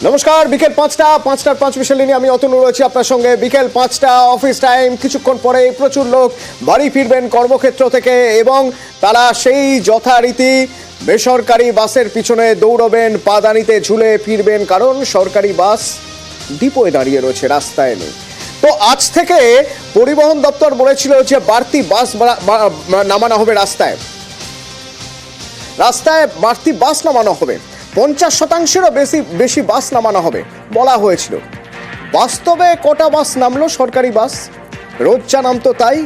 নমস্কার, বিকেল 5টার 5 নিয়ে আমি অতনু রয়েছি আপনার সঙ্গে। বিকেল 5টা অফিস টাইম। কিছুক্ষণ পরে প্রচুর লোক বাড়ি ফিরবেন কর্মক্ষেত্র থেকে এবং তারা সেই যথারীতি বেসরকারি বাসের পিছনে দৌড়বেন, পাদানিতে ঝুলে ফিরবেন, কারণ সরকারি বাস ডিপোয় দাঁড়িয়ে রয়েছে, রাস্তায় নেই। তো আজ থেকে পরিবহন দপ্তর বলেছিল যে বাড়তি বাস নামানো হবে, রাস্তায় বাড়তি বাস নামানো হবে, 50%-এরও বেশি বাস নামানো হবে বলা হয়েছিল। বাস্তবে কটা বাস নামলো সরকারি বাস? রোজ যা নামতো তাই,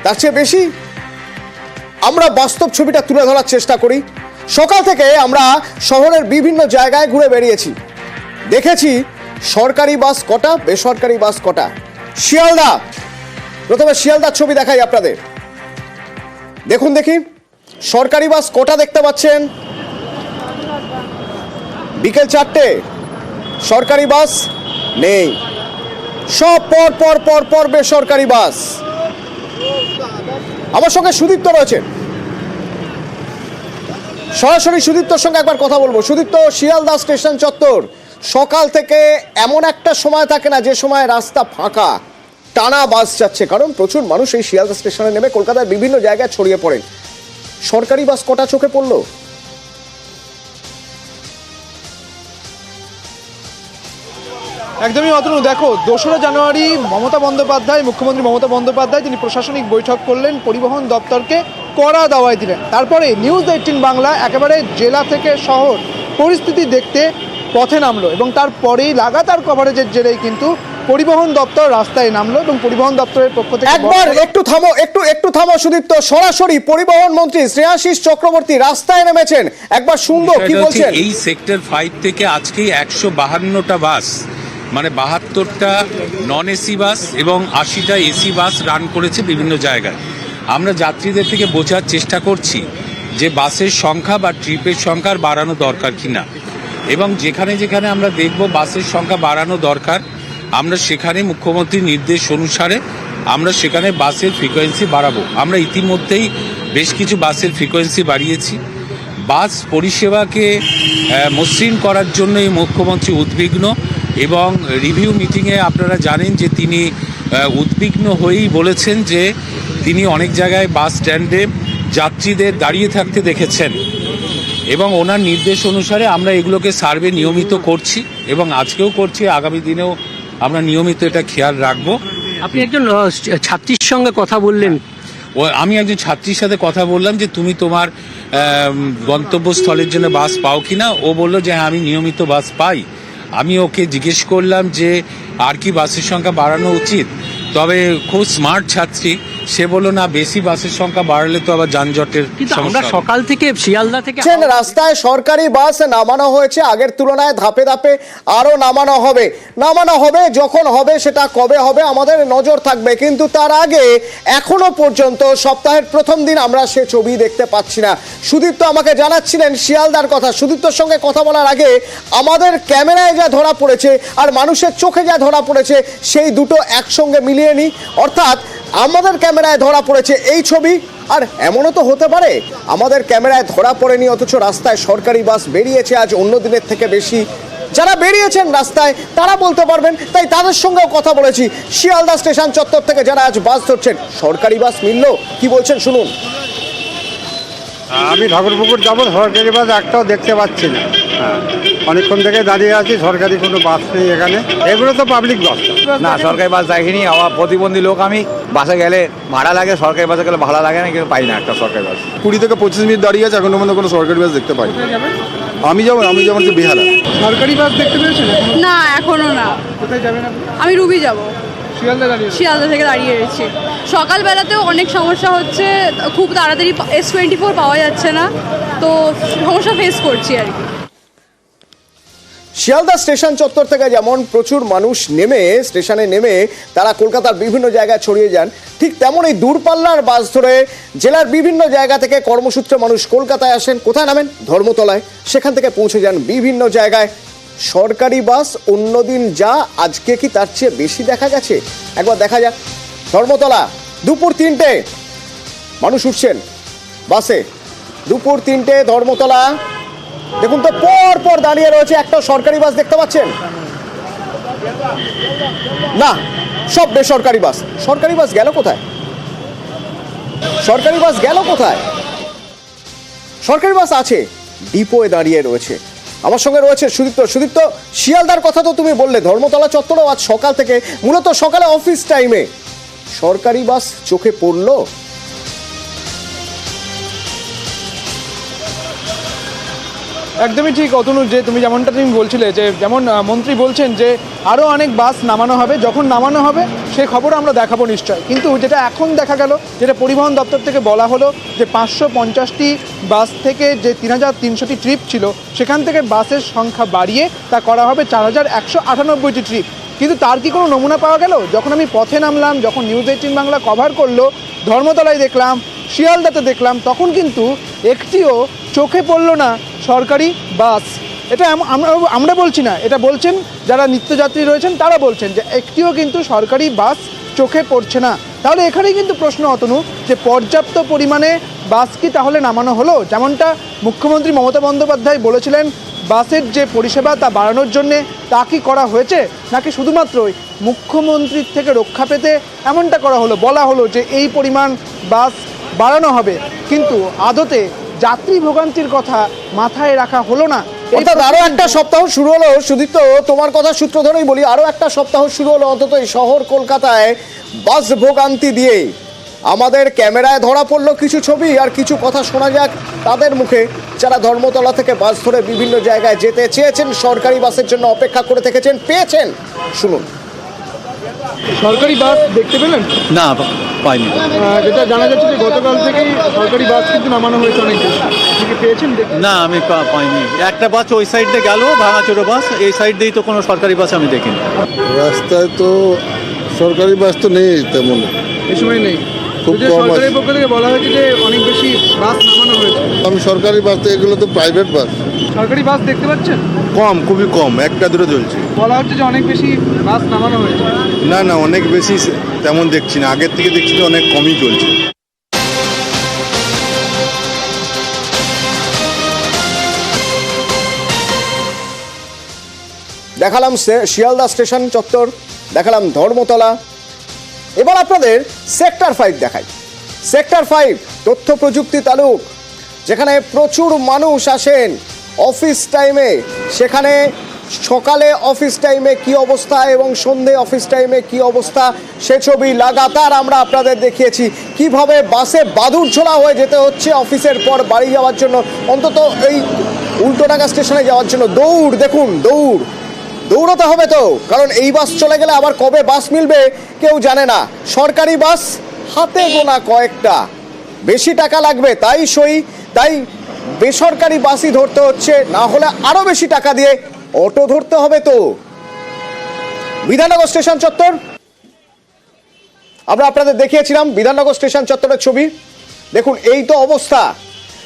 তার চেয়ে বেশি? আমরা বাস্তব ছবিটা তুলে ধরার চেষ্টা করি। সকাল থেকে আমরা শহরের বিভিন্ন জায়গায় ঘুরে বেরিয়েছি, দেখেছি সরকারি বাস কটা, বেসরকারি বাস কটা। শিয়ালদা, প্রথমে শিয়ালদার ছবি দেখাই আপনাদের। দেখুন দেখি সরকারি বাস কটা দেখতে পাচ্ছেন। বিকেল 4টে, সরকারি বাস নেই, সব পর বেসরকারি বাস। আমার সঙ্গে সুদীপ্ত রয়েছেন, সরাসরি সুদীপ্তর সঙ্গে একবার কথা বলবো। সুদীপ্ত, শিয়ালদা স্টেশন চত্বর সকাল থেকে এমন একটা সময় থাকে না যে সময় রাস্তা ফাঁকা, টানা বাস যাচ্ছে, কারণ প্রচুর মানুষ এই শিয়ালদা স্টেশনে নেমে কলকাতার বিভিন্ন জায়গায় ছড়িয়ে পড়েন। সরকারি বাস কটা চোখে পড়লো? একদমই অতনু, দেখো 2রা জানুয়ারি মুখ্যমন্ত্রী মমতা বন্দ্যোপাধ্যায় তিনি প্রশাসনিক বৈঠক করলেন, পরিবহন দপ্তরকে কড়া দাওয়াই দিলেন। তারপরে নিউজ 18 বাংলা একেবারে জেলা থেকে শহর পরিস্থিতি দেখতে পথে নামলো এবং তারপরেই লাগাতার কভারেজের জেরেই কিন্তু পরিবহন দপ্তর রাস্তায় নামলো এবং পরিবহন দপ্তরের পক্ষ থেকে একবার একটু থামো সুদীপ্ত। সরাসরি পরিবহন মন্ত্রী শ্রেয়াশিস চক্রবর্তী রাস্তায় নেমেছেন, একবার শুনবো কি বলছেন। এই সেক্টর 5 থেকে আজকে 152টা বাস, মানে 72টা নন এসি বাস এবং 80টা এসি বাস রান করেছে বিভিন্ন জায়গায়। আমরা যাত্রীদের থেকে বোঝার চেষ্টা করছি যে বাসের সংখ্যা বা ট্রিপের সংখ্যা বাড়ানো দরকার কিনা, এবং যেখানে যেখানে আমরা দেখব বাসের সংখ্যা বাড়ানো দরকার, আমরা সেখানে মুখ্যমন্ত্রীর নির্দেশ অনুসারে আমরা সেখানে বাসের ফ্রিকোয়েন্সি বাড়াবো। আমরা ইতিমধ্যেই বেশ কিছু বাসের ফ্রিকোয়েন্সি বাড়িয়েছি। বাস পরিষেবাকে মসৃণ করার জন্যই মুখ্যমন্ত্রী উদ্বিগ্ন, এবং রিভিউ মিটিংয়ে আপনারা জানেন যে তিনি উদ্বিগ্ন হয়েই বলেছেন যে তিনি অনেক জায়গায় বাস স্ট্যান্ডে যাত্রীদের দাঁড়িয়ে থাকতে দেখেছেন, এবং ওনার নির্দেশ অনুসারে আমরা এগুলোকে সার্ভে নিয়মিত করছি এবং আজকেও করছি, আগামী দিনেও আমরা নিয়মিত এটা খেয়াল রাখবো। আপনি একজন ছাত্রীর সঙ্গে কথা বললেন। আমি একজন ছাত্রীর সাথে কথা বললাম যে তুমি তোমার গন্তব্যস্থলের জন্য বাস পাও কিনা। ও বলল যে হ্যাঁ, আমি নিয়মিত বাস পাই। আমি ওকে জিজ্ঞেস করলাম যে আর কি বাসের সংখ্যা বাড়ানো উচিত, তবে খুব স্মার্ট ছাত্রী, সে বললো না, বেশি বাসের সংখ্যা বাড়লে তো আবার যানজটের আমরা সকাল থেকে শিয়ালদা থেকে রাস্তায় সরকারি বাস নামানো হয়েছে, আগের তুলনায় ধাপে ধাপে আরো নামানো হবে। যখন হবে সেটা কবে হবে আমাদের নজর থাকবে, কিন্তু তার আগে এখনো পর্যন্ত সপ্তাহের প্রথম দিন আমরা সে ছবি দেখতে পাচ্ছি না। সুদীপ্ত আমাকে জানাচ্ছিলেন শিয়ালদার কথা। সুদীপ্তর সঙ্গে কথা বলার আগে আমাদের ক্যামেরায় যা ধরা পড়েছে আর মানুষের চোখে যা ধরা পড়েছে সেই দুটো একসঙ্গে মিলিয়ে নিই। অর্থাৎ আমাদের ক্যামেরায় ধরা পড়েছে এই ছবি, আর এমনও তো হতে পারে আমাদের ক্যামেরায় ধরা পড়েনি অথচ রাস্তায় সরকারি বাস বেরিয়েছে আজ অন্য দিনের থেকে বেশি। যারা বেরিয়েছেন রাস্তায় তারা বলতে পারবেন, তাই তাদের সঙ্গেও কথা বলেছি। শিয়ালদা স্টেশন চত্বর থেকে যারা আজ বাস ধরছেন, সরকারি বাস মিলল, কি বলছেন শুনুন। আমি ঠাকুরপুকুর যাবো, সরকারি বাস একটাও দেখতে পাচ্ছি না। অনেকক্ষণ থেকে দাঁড়িয়ে আছি, সরকারি কোনো বাস নেই এখানে। এগুলো তো পাবলিক বাস না, সরকারি বাস দেখিনি। আমার প্রতিবন্ধী লোক, আমি বাসে গেলে ভাড়া লাগে, সরকারি বাসে গেলে ভাড়া লাগে না, কিন্তু পাই না একটা সরকারি বাস। 20 থেকে 25 মিনিট দাঁড়িয়ে আছে, এখনো পর্যন্ত কোনো সরকারি বাস দেখতে পাই। আমি যেমন বেহালা। সরকারি বাস দেখতে পেয়েছেন? না, এখনো না। কোথায় যাবেন আপনি? আমি রুবি যাব। শিয়ালদা থেকে দাঁড়িয়ে রয়েছি। সকালবেলাতেও অনেক সমস্যা হচ্ছে, খুব তাড়াতাড়ি S24 পাওয়া যাচ্ছে না, তো সমস্যা ফেস করছি আর কি। শিয়ালদা স্টেশন চত্বর থেকে যেমন প্রচুর মানুষ স্টেশনে নেমে তারা কলকাতার বিভিন্ন জায়গায় ছড়িয়ে যান, ঠিক তেমন এই দূরপাল্লার বাস ধরে জেলার বিভিন্ন জায়গা থেকে কর্মসূত্রে মানুষ কলকাতায় আসেন। কোথায় নামেন? ধর্মতলায়। সেখান থেকে পৌঁছে যান বিভিন্ন জায়গায়। সরকারি বাস অন্যদিন যা, আজকে কি তার চেয়ে বেশি দেখা গেছে? একবার দেখা যাক। ধর্মতলা, দুপুর 3টে মানুষ উঠছেন বাসে। দুপুর 3টে ধর্মতলা, দেখুন তো পর পর দাঁড়িয়ে রয়েছে, একটা সরকারি বাস দেখতে পাচ্ছেন না, সব বেসরকারি বাস। সরকারি বাস গেল কোথায়? সরকারি বাস গেল কোথায়? সরকারি বাস আছে, ডিপোয়ে দাঁড়িয়ে রয়েছে। আমার সঙ্গে রয়েছে সুদীপ্ত। সুদীপ্ত, শিয়ালদার কথা তো তুমি বললে, ধর্মতলা চত্বরেও আজ সকাল থেকে, মূলত সকালে অফিস টাইমে সরকারি বাস চোখে পড়লো। একদমই ঠিক অতনু, যে তুমি তুমি বলছিলে যে যেমন মন্ত্রী বলছেন যে আরও অনেক বাস নামানো হবে, যখন নামানো হবে সেই খবর আমরা দেখাবো নিশ্চয়। কিন্তু যেটা এখন দেখা গেল, যেটা পরিবহন দপ্তর থেকে বলা হলো যে 550টি বাস থেকে যে 3300টি ট্রিপ ছিল, সেখান থেকে বাসের সংখ্যা বাড়িয়ে তা করা হবে 4198টি ট্রিপ। কিন্তু তার কি কোনো নমুনা পাওয়া গেল? যখন আমি পথে নামলাম, যখন নিউজ 18 বাংলা কভার করলো, ধর্মতলায় দেখলাম, শিয়ালদাতে দেখলাম, তখন কিন্তু একটিও চোখে পড়লো না সরকারি বাস। এটা আমরা বলছি না, এটা বলছেন যারা নিত্যযাত্রী রয়েছেন তারা বলছেন যে একটিও কিন্তু সরকারি বাস চোখে পড়ছে না। তাহলে এখানেই কিন্তু প্রশ্ন অতনু, যে পর্যাপ্ত পরিমাণে বাস কি তাহলে নামানো হলো? যেমনটা মুখ্যমন্ত্রী মমতা বন্দ্যোপাধ্যায় বলেছিলেন বাসের যে পরিষেবা তা বাড়ানোর জন্যে, তা কি করা হয়েছে, নাকি শুধুমাত্রই মুখ্যমন্ত্রীর থেকে রক্ষা পেতে এমনটা করা হলো, বলা হলো যে এই পরিমাণ বাস বাড়ানো হবে, কিন্তু আদতে যাত্রী ভোগান্তির কথা মাথায় রাখা হলো না? অর্থাৎ আরো একটা সপ্তাহ শুরু হলো। সুদীপ্ত, তোমার কথা সূত্র ধরেই বলি, আরো একটা সপ্তাহ শুরু হলো অন্তত এই শহর কলকাতায় বাস ভোগান্তি দিয়ে। আমাদের ক্যামেরায় ধরা পড়লো কিছু ছবি, আর কিছু কথা শোনা যাক তাদের মুখে, যারা ধর্মতলা থেকে বাস ধরে বিভিন্ন জায়গায় যেতে চেয়েছেন, সরকারি বাসের জন্য অপেক্ষা করে থেকেছেন, পেয়েছেন। শুনুন। সরকারি বাস দেখতে পেলেন? না, পাইনি। যেটা জানা যাচ্ছে যে গতকাল থেকেই সরকারি বাস কিন্তু নামানো হয়েছে অনেক বেশি, আপনি পেয়েছেন? না, আমি পাইনি। একটা বাস ওই সাইড দিয়ে গেল, ভাঙাচোরা বাস, এই সাইড দিয়েই তো কোনো সরকারি বাস আমি দেখিনি। রাস্তায় তো সরকারি বাস তো নেই তেমন, এই সময় নেই। খুব যে কম সরকারের আছে। পক্ষ থেকে বলা হয়েছে যে অনেক বেশি বাস নামানো হয়েছে। আমি সরকারি বাস তো, এগুলো তো প্রাইভেট বাস। সরকারি বাস দেখতে পাচ্ছেন? কম, খুবই কম, একটা দুটো চলছে। বলা হচ্ছে যে অনেক বেশি বাস নামানো হয়েছে। না না, অনেক বেশি তেমন দেখছি না, আগের থেকে দেখছি তো অনেক কমই চলছে। দেখালাম শিয়ালদা স্টেশন চত্বর, দেখালাম ধর্মতলা, এবার আপনাদের সেক্টর 5 দেখাই। সেক্টর 5 তথ্য প্রযুক্তি তালুক, যেখানে প্রচুর মানুষ আসেন অফিস টাইমে। সেখানে সকালে অফিস টাইমে কি অবস্থা এবং সন্ধে অফিস টাইমে কি অবস্থা, সে ছবি লাগাতার আমরা আপনাদের দেখিয়েছি। কিভাবে বাসে বাদুড় ঝোলা হয়ে যেতে হচ্ছে অফিসের পর বাড়ি যাওয়ার জন্য, অন্তত এই উল্টোডাঙ্গা স্টেশনে যাওয়ার জন্য দৌড়। দেখুন, দৌড়াতে হবে তো, কারণ এই বাস চলে গেলে আবার কবে বাস মিলবে কেউ জানে না। সরকারি বাস হাতে গোনা কয়েকটা, বেশি টাকা লাগবে তাই বেসরকারি বাসই ধরতে হচ্ছে, না হলে আরো বেশি টাকা দিয়ে অটো ধরতে হবে। তো বিধাননগর স্টেশন চত্বর আমরা আপনাদের দেখিয়েছিলাম, বিধাননগর স্টেশন চত্বরের ছবি। দেখুন এই তো অবস্থা।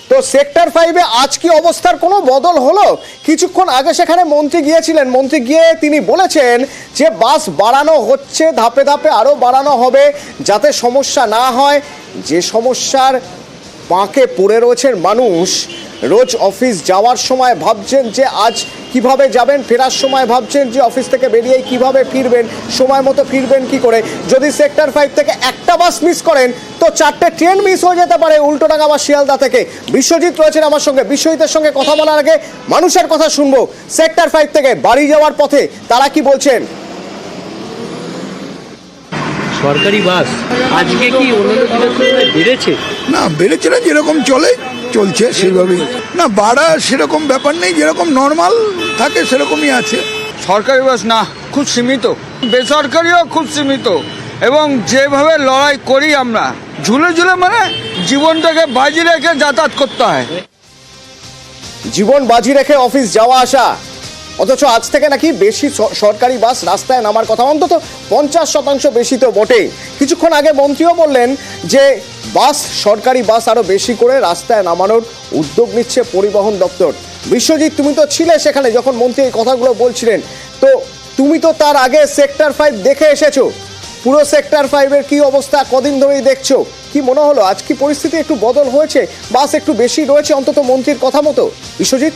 তো সেক্টর 5-এ আজ কি অবস্থার কোনো বদল হলো? কিছুক্ষণ আগে সেখানে মন্ত্রী গিয়েছিলেন, মন্ত্রী গিয়ে তিনি বলেছেন যে বাস বাড়ানো হচ্ছে, ধাপে ধাপে আরও বাড়ানো হবে, যাতে সমস্যা না হয়। যে সমস্যার বাঁকে পড়ে রয়েছেন মানুষ, রোজ অফিস যাওয়ার সময় ভাবছেন যে আজ কিভাবে যাবেন, ফেরার সময় ভাবছেন যে অফিস থেকে বেরিয়ে কিভাবে ফিরবেন, সময় মতো ফিরবেন কি করে। যদি সেক্টর 5 থেকে একটা বাস মিস করেন তো 4টে ট্রেন মিস হয়ে যেতে পারে উল্টোডাঙ্গা বা শিয়ালদা থেকে। বিশ্বজিৎ রয়েছেন আমার সঙ্গে, বিশ্বজিতের সঙ্গে কথা বলার আগে মানুষের কথা শুনবো। সেক্টর 5 থেকে বাড়ি যাওয়ার পথে তারা কি বলছেন। সরকারি বাস আজকে কি অন্যান্য দিনের তুলনায় বেড়েছে? না, বেড়েছে না, যেরকম চলছে সেইভাবেই। না, বাড়া সেরকম ব্যাপার নেই, যেরকম নর্মাল থাকে সেরকমই আছে। সরকারি বাস না, খুব সীমিত, বেসরকারিও খুব সীমিত। এবং যেভাবে লড়াই করি আমরা, ঝুলে মানে জীবনটাকে বাজি রেখে যাতায়াত করতে হয়। জীবন বাজি রেখে অফিস যাওয়া আসা, অথচ আজ থেকে নাকি বেশি সরকারি বাস রাস্তায় নামার কথা, অন্তত 50% বেশি তো বটেই। কিছুক্ষণ আগে মন্ত্রীও বললেন যে সরকারি বাস আরো বেশি করে রাস্তায় নামানোর উদ্যোগ নিচ্ছে পরিবহন দপ্তর। বিশ্বজিৎ, তুমি তো ছিলে সেখানে যখন মন্ত্রী এই কথাগুলো বলছিলেন, তো তুমি তো তার আগে সেক্টর 5 দেখে এসেছো, পুরো সেক্টর 5-এর কি অবস্থা কদিন ধরেই দেখছো, কি মনে হলো আজ কি পরিস্থিতি একটু বদল হয়েছে, বাস একটু বেশি রয়েছে অন্তত মন্ত্রীর কথা মতো? বিশ্বজিৎ।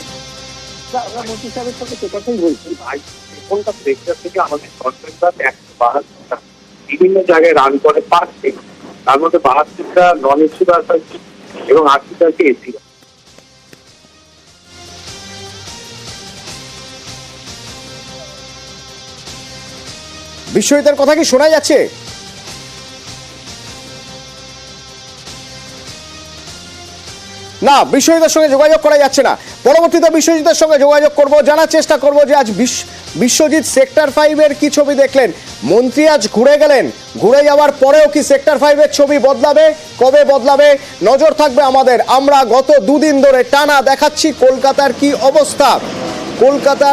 মন্ত্রী সাহেবের সাথে সে কথাই বলছি ভাই, এখনকার সেক্টর থেকে আমাদের সরকারি বাস 172টা বিভিন্ন জায়গায় রান করে পার ডে। তার মধ্যে 72টা নন এসি বাস আছে এবং 80টা আছে এসি বাস। বিশ্বজিতের কথা কি শোনা যাচ্ছে? না, বিশ্বজিতের সঙ্গে যোগাযোগ করা যাচ্ছে না। পরবর্তীতে বিশ্বজিতের সঙ্গে যোগাযোগ করব, জানার চেষ্টা করব যে আজ বিশ্বজিৎ সেক্টর 5-এর কি ছবি দেখলেন। মন্ত্রী আজ ঘুরে গেলেন, ঘুরে যাওয়ার পরেও কি সেক্টর 5-এর ছবি বদলাবে, কবে বদলাবে, নজর থাকবে আমাদের। আমরা গত দুদিন ধরে টানা দেখাচ্ছি কলকাতার কি অবস্থা। কলকাতা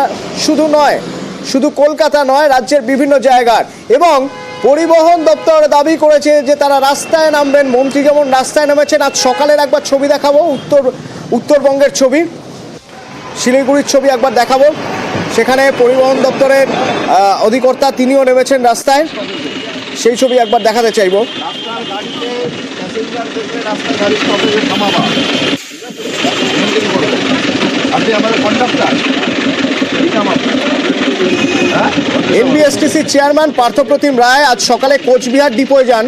শুধু কলকাতা নয়, রাজ্যের বিভিন্ন জায়গার। এবং পরিবহন দপ্তর দাবি করেছে যে তারা রাস্তায় নামবেন। মন্ত্রী যেমন রাস্তায় নেমেছেন, আজ সকালের একবার ছবি দেখাবো, উত্তরবঙ্গের ছবি, শিলিগুড়ির ছবি একবার দেখাবো। সেখানে পরিবহন দপ্তরের অধিকর্তা তিনিও নেমেছেন রাস্তায়, সেই ছবি একবার দেখাতে চাইব। এনবিএসটিসি চেয়ারম্যান পার্থপ্রতিম রায় আজ সকালে কোচবিহার ডিপোয় যান।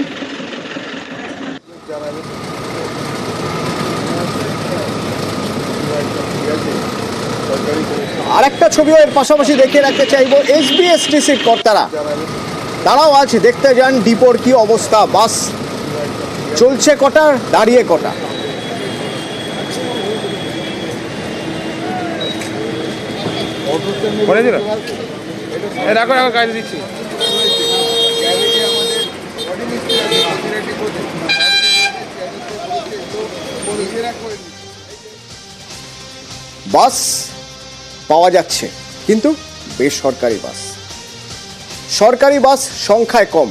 আরেকটা ছবিও এর পাশাপাশি দেখিয়ে রাখতে চাইবো। এসবিএসটিসির কর্তারা তারাও আজ দেখতে যান ডিপোর কি অবস্থা। বাস চলছে কটা, দাঁড়িয়ে কটা। বাস পাওয়া যাচ্ছে, কিন্তু বেসরকারি বাস। সরকারি বাস সংখ্যায় কম,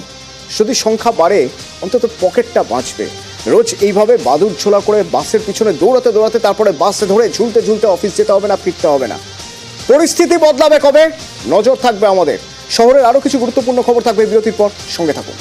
যদি সংখ্যা বাড়ে অন্তত পকেটটা বাঁচবে। রোজ এইভাবে বাদুড় ছোলা করে বাসের পিছনে দৌড়াতে দৌড়াতে তারপরে বাস ধরে ঝুলতে ঝুলতে অফিস যেতে হবে না, ফিরতে হবে না। পরিস্থিতি বদলাবে কবে, নজর থাকবে আমাদের। শহরের আরও কিছু গুরুত্বপূর্ণ খবর থাকবে বিরতির পর, সঙ্গে থাকুন।